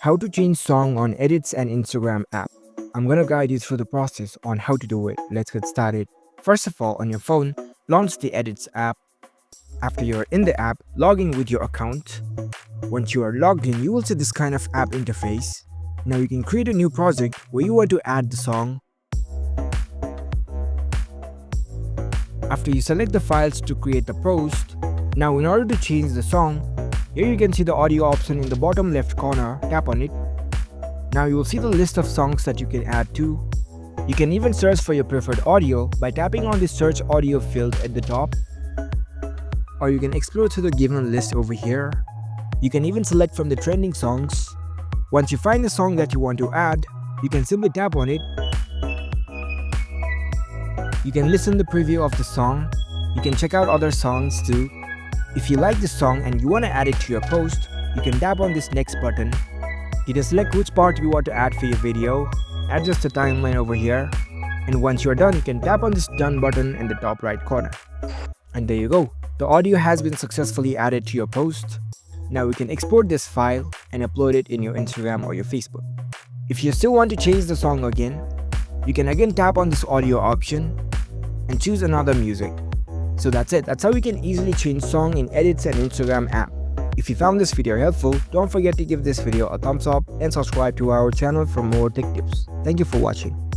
How to change song on Edits and Instagram app. I'm gonna guide you through the process on how to do it. Let's get started. First of all, on your phone, launch the Edits app. After you're in the app, log in with your account. Once you are logged in, you will see this kind of app interface. Now you can create a new project where you want to add the song. After you select the files to create the post, now in order to change the song, here you can see the audio option in the bottom left corner. Tap on it. Now you will see the list of songs that you can add to. You can even search for your preferred audio by tapping on the search audio field at the top. Or you can explore through the given list over here. You can even select from the trending songs. Once you find the song that you want to add, you can simply tap on it. You can listen to the preview of the song. You can check out other songs too. If you like this song and you want to add it to your post, you can tap on this next button. You can select which part you want to add for your video, adjust the timeline over here, and once you're done, you can tap on this done button in the top right corner. And there you go, the audio has been successfully added to your post. Now you can export this file and upload it in your Instagram or your Facebook. If you still want to change the song again, you can again tap on this audio option and choose another music. So that's it. That's how you can easily change song in Edits and Instagram app. If you found this video helpful, don't forget to give this video a thumbs up and subscribe to our channel for more tech tips. Thank you for watching.